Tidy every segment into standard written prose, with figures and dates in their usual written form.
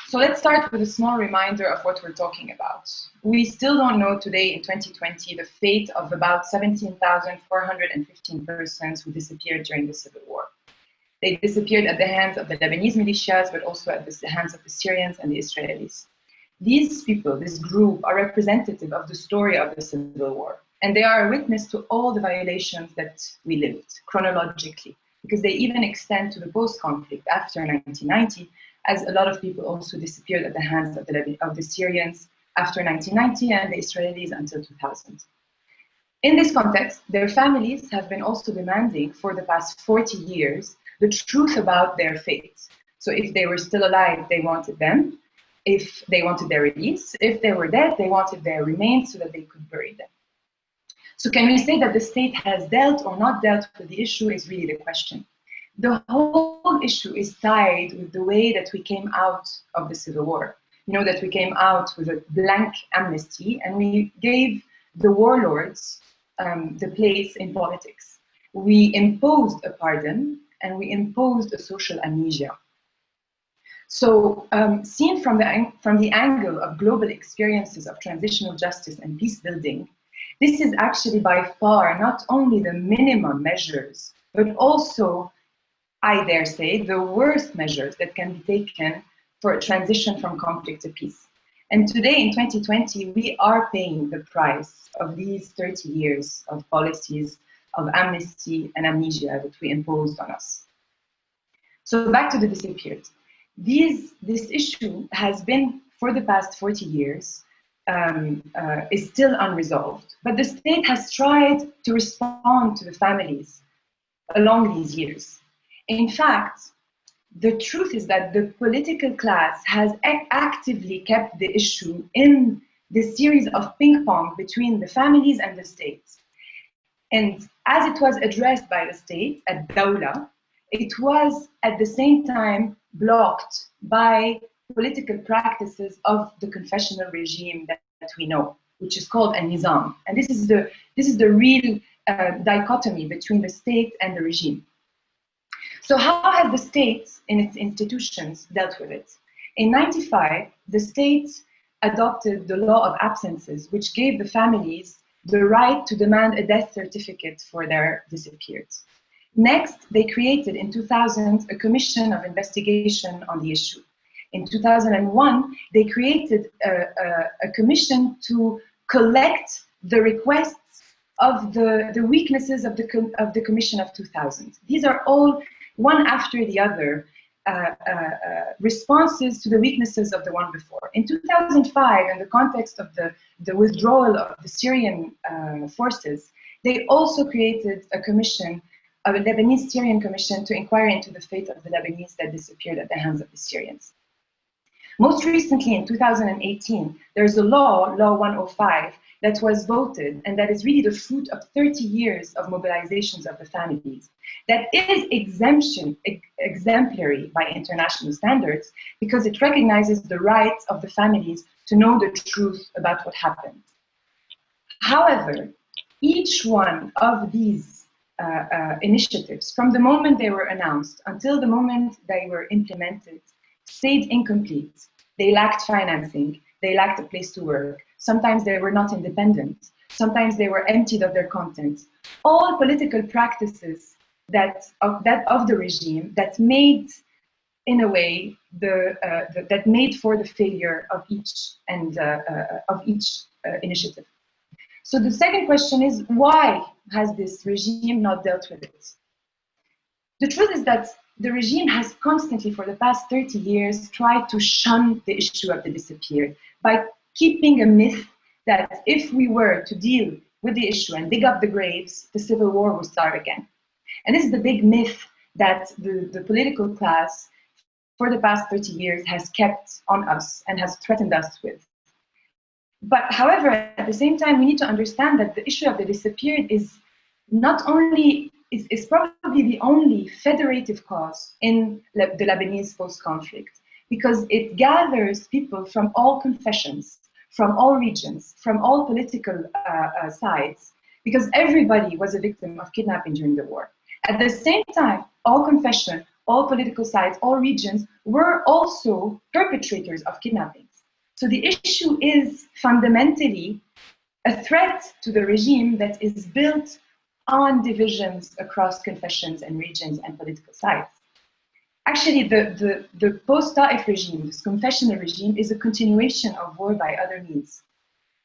So let's start with a small reminder of what we're talking about. We still don't know today in 2020 the fate of about 17,415 persons who disappeared during the civil war. They disappeared at the hands of the Lebanese militias, but also at the hands of the Syrians and the Israelis. These people, this group, are representative of the story of the civil war. And they are a witness to all the violations that we lived chronologically, because they even extend to the post-conflict after 1990, as a lot of people also disappeared at the hands of the Syrians after 1990 and the Israelis until 2000. In this context, their families have been also demanding for the past 40 years the truth about their fate. So if they were still alive, they wanted them. If they wanted their release, if they were dead, they wanted their remains so that they could bury them. So can we say that the state has dealt or not dealt with the issue is really the question. The whole issue is tied with the way that we came out of the civil war. You know, that we came out with a blank amnesty and we gave the warlords the place in politics. We imposed a pardon and we imposed a social amnesia. So seen from the angle of global experiences of transitional justice and peace building, this is actually by far not only the minimum measures, but also, I dare say, the worst measures that can be taken for a transition from conflict to peace. And today in 2020, we are paying the price of these 30 years of policies of amnesty and amnesia that we imposed on us. So back to the disappeared. This issue has been, for the past 40 years, is still unresolved. But the state has tried to respond to the families along these years. In fact, the truth is that the political class has actively kept the issue in the series of ping pong between the families and the states. And as it was addressed by the state at Dawla, it was at the same time blocked by political practices of the confessional regime that we know, which is called a nizam. And this is the real dichotomy between the state and the regime. So how has the state in its institutions dealt with it? In 1995, the state adopted the law of absences, which gave the families the right to demand a death certificate for their disappeared. Next, they created in 2000 a commission of investigation on the issue. In 2001, they created a commission to collect the requests of the weaknesses of the commission of 2000. These are all, one after the other, responses to the weaknesses of the one before. In 2005, in the context of the withdrawal of the Syrian forces, they also created a commission, a Lebanese Syrian commission, to inquire into the fate of the Lebanese that disappeared at the hands of the Syrians. Most recently, in 2018, there's a law, Law 105, that was voted, and that is really the fruit of 30 years of mobilizations of the families, that is exemplary by international standards, because it recognizes the rights of the families to know the truth about what happened. However, each one of these initiatives, from the moment they were announced until the moment they were implemented, stayed incomplete. They lacked financing, they lacked a place to work. Sometimes they were not independent. Sometimes they were emptied of their content. All political practices of the regime that made, in a way, that made for the failure of each initiative. So the second question is, why has this regime not dealt with it? The truth is that the regime has constantly, for the past 30 years, tried to shun the issue of the disappeared by keeping a myth that if we were to deal with the issue and dig up the graves, the civil war will start again. And this is the big myth that the political class, for the past 30 years, has kept on us and has threatened us with. But however, at the same time, we need to understand that the issue of the disappeared is not only is probably the only federative cause in the Lebanese post-conflict, because it gathers people from all confessions, from all regions, from all political sides, because everybody was a victim of kidnapping during the war. At the same time, all confession, all political sides, all regions, were also perpetrators of kidnappings. So the issue is fundamentally a threat to the regime that is built on divisions across confessions and regions and political sides. Actually, the post-Ta'if regime, this confessional regime, is a continuation of war by other means.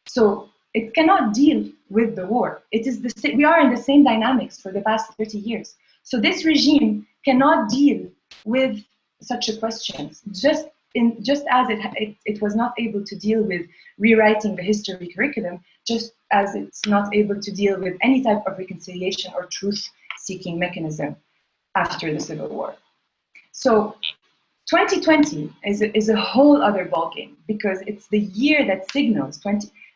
So it cannot deal with the war. It is we are in the same dynamics for the past 30 years. So this regime cannot deal with such a question, just as it was not able to deal with rewriting the history curriculum, just as it's not able to deal with any type of reconciliation or truth-seeking mechanism after the Civil War. So 2020 is a whole other ballgame, because it's the year that signals,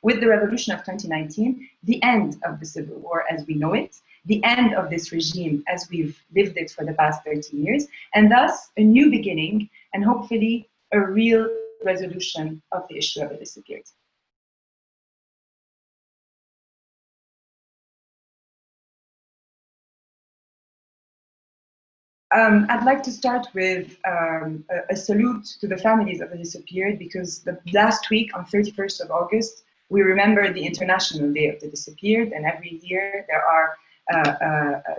with the revolution of 2019, the end of the Civil War as we know it, the end of this regime as we've lived it for the past 30 years, and thus a new beginning and hopefully a real resolution of the issue of the disappeared. I'd like to start with a salute to the families of the disappeared, because last week on 31st of August, we remember the International Day of the Disappeared, and every year there are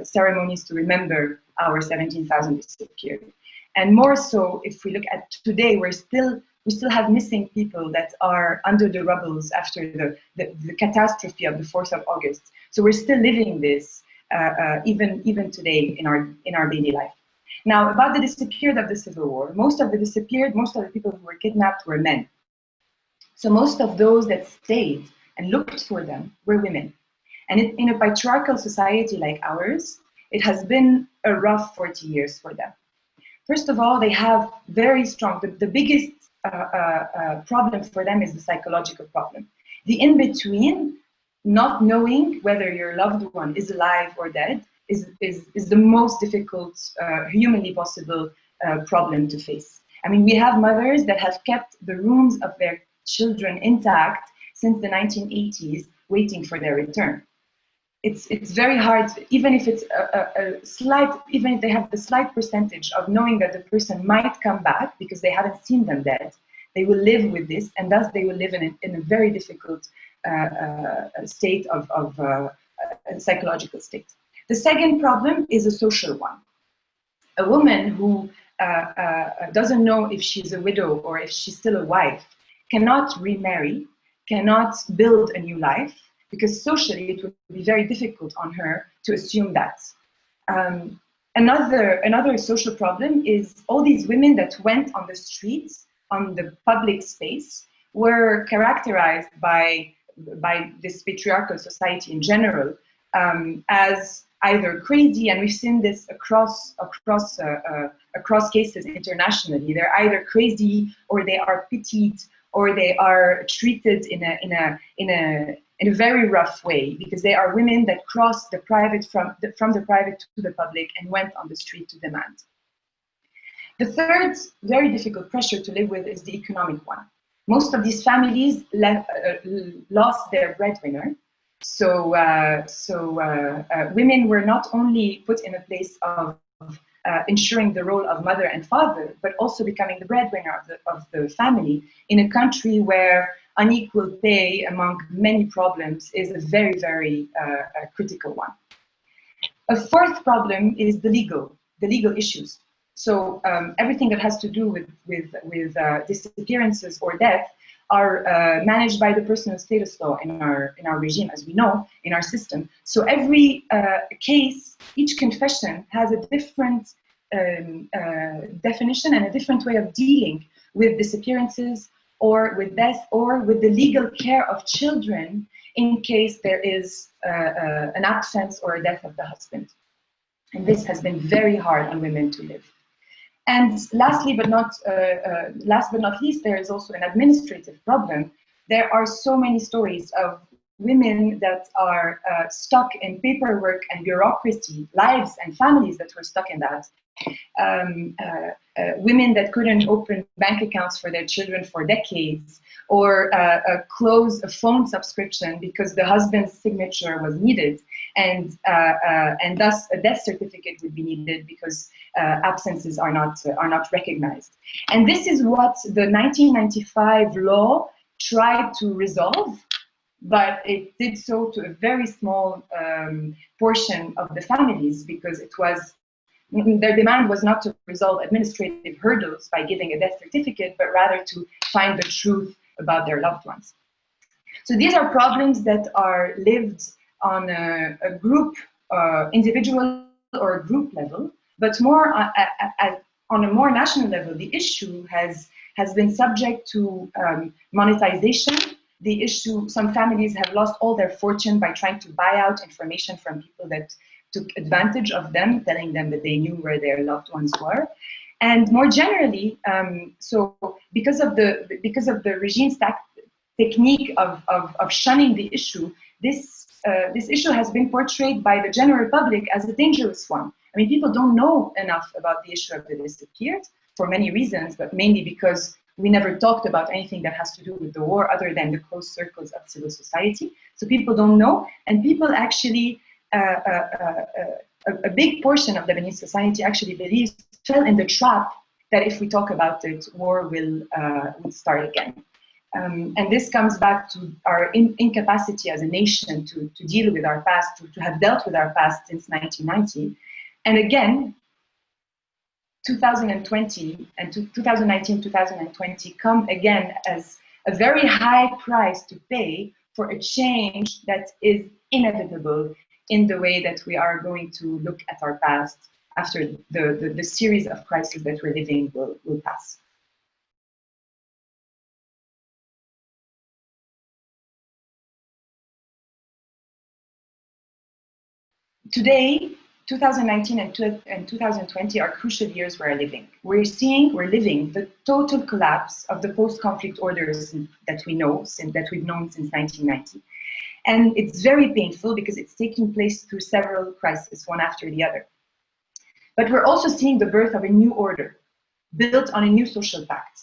ceremonies to remember our 17,000 disappeared. And more so, if we look at today, we still have missing people that are under the rubbles after the catastrophe of the 4th of August. So we're still living this even today in our daily life. Now, about the disappeared of the Civil War, most of the people who were kidnapped were men. So most of those that stayed and looked for them were women. And in a patriarchal society like ours, it has been a rough 40 years for them. First of all, they have very strong, the biggest problem for them is the psychological problem. The in-between, not knowing whether your loved one is alive or dead, is the most difficult humanly possible problem to face. I mean, we have mothers that have kept the rooms of their children intact since the 1980s, waiting for their return. It's very hard, even if it's even if they have the slight percentage of knowing that the person might come back because they haven't seen them dead, they will live with this, and thus they will live in a very difficult state of psychological state. The second problem is a social one. A woman who doesn't know if she's a widow or if she's still a wife cannot remarry, cannot build a new life, because socially it would be very difficult on her to assume that. Another social problem is all these women that went on the streets, on the public space, were characterized by this patriarchal society in general as either crazy, and we've seen this across cases internationally. They're either crazy, or they are pitied, or they are treated in a very rough way, because they are women that crossed the private from the private to the public and went on the street to demand. The third very difficult pressure to live with is the economic one. Most of these families lost their breadwinner. So women were not only put in a place of ensuring the role of mother and father, but also becoming the breadwinner of the family in a country where unequal pay, among many problems, is a very, very critical one. A fourth problem is the legal issues. So everything that has to do with disappearances or death are managed by the personal status law in our regime, as we know, in our system. So every case, each confession has a different definition and a different way of dealing with disappearances or with death or with the legal care of children in case there is an absence or a death of the husband. And this has been very hard on women to live. And last but not least, there is also an administrative problem. There are so many stories of women that are stuck in paperwork and bureaucracy, lives and families that were stuck in that. Women that couldn't open bank accounts for their children for decades, or close a phone subscription because the husband's signature was needed. and thus a death certificate would be needed because absences are not recognized. And this is what the 1995 law tried to resolve, but it did so to a very small portion of the families, because their demand was not to resolve administrative hurdles by giving a death certificate, but rather to find the truth about their loved ones. So these are problems that are lived on a group, individual or group level, but more on a more national level. The issue has been subject to monetization. The issue, some families have lost all their fortune by trying to buy out information from people that took advantage of them, telling them that they knew where their loved ones were. And more generally, so because of the regime's technique of shunning the issue, this issue has been portrayed by the general public as a dangerous one. I mean, people don't know enough about the issue of the disappeared for many reasons, but mainly because we never talked about anything that has to do with the war other than the close circles of civil society. So people don't know, and people actually, a big portion of Lebanese society actually believes, fell in the trap that if we talk about it, war will start again. And this comes back to our incapacity as a nation to deal with our past, to have dealt with our past since 1990. And again, 2020 and 2019, 2020 come again as a very high price to pay for a change that is inevitable in the way that we are going to look at our past after the series of crises that we're living will pass. Today, 2019 and 2020 are crucial years we're living. We're living the total collapse of the post-conflict orders that we've known since 1990. And it's very painful because it's taking place through several crises, one after the other. But we're also seeing the birth of a new order, built on a new social pact.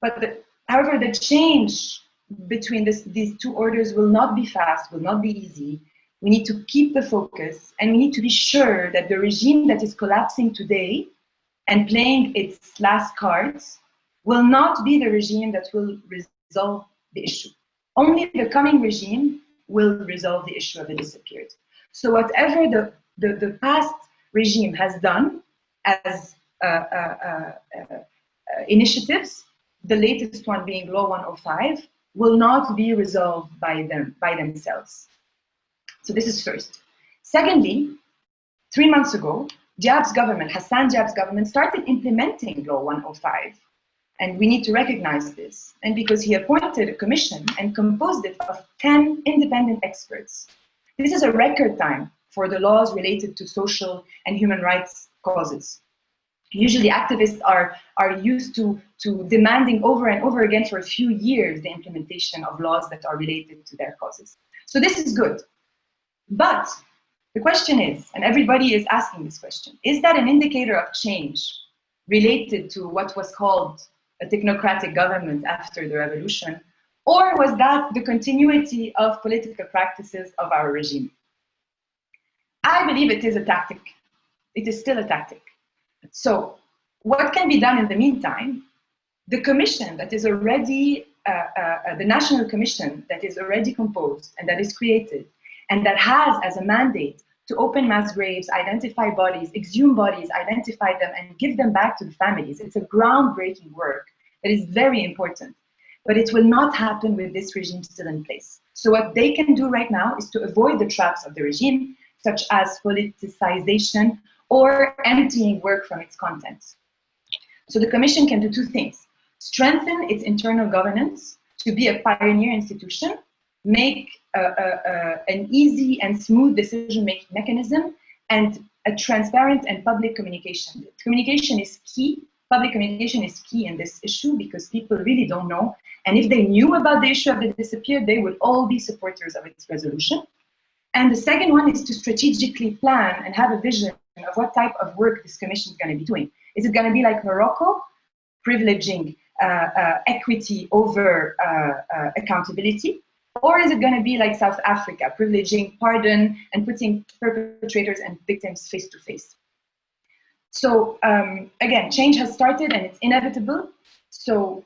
But however, the change between these two orders will not be fast, will not be easy. We need to keep the focus, and we need to be sure that the regime that is collapsing today and playing its last cards will not be the regime that will resolve the issue. Only the coming regime will resolve the issue of the disappeared. So whatever the past regime has done as initiatives, the latest one being Law 105, will not be resolved by themselves. So this is first. Secondly, 3 months ago, Hassan Diab's government started implementing Law 105. And we need to recognize this. And because he appointed a commission and composed it of 10 independent experts. This is a record time for the laws related to social and human rights causes. Usually activists are used to demanding over and over again for a few years the implementation of laws that are related to their causes. So this is good. But the question is, and everybody is asking this question, is that an indicator of change related to what was called a technocratic government after the revolution, or was that the continuity of political practices of our regime? I believe it is a tactic. It is still a tactic. So what can be done in the meantime? The commission that is already, the national commission that is already composed and that is created, and that has as a mandate to open mass graves, identify bodies, exhume bodies, identify them, and give them back to the families. It's a groundbreaking work that is very important, but it will not happen with this regime still in place. So what they can do right now is to avoid the traps of the regime, such as politicization or emptying work from its contents. So the Commission can do two things: strengthen its internal governance to be a pioneer institution, make an easy and smooth decision-making mechanism, and a transparent and public communication. Communication is key. Public communication is key in this issue because people really don't know. And if they knew about the issue of the disappeared, they would all be supporters of its resolution. And the second one is to strategically plan and have a vision of what type of work this commission is going to be doing. Is it going to be like Morocco, privileging equity over accountability? Or is it going to be like South Africa, privileging pardon and putting perpetrators and victims face to face? So again, change has started and it's inevitable. So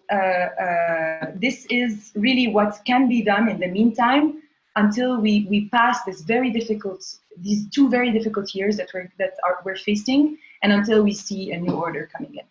this is really what can be done in the meantime until we pass these two very difficult years that we're facing, and until we see a new order coming in.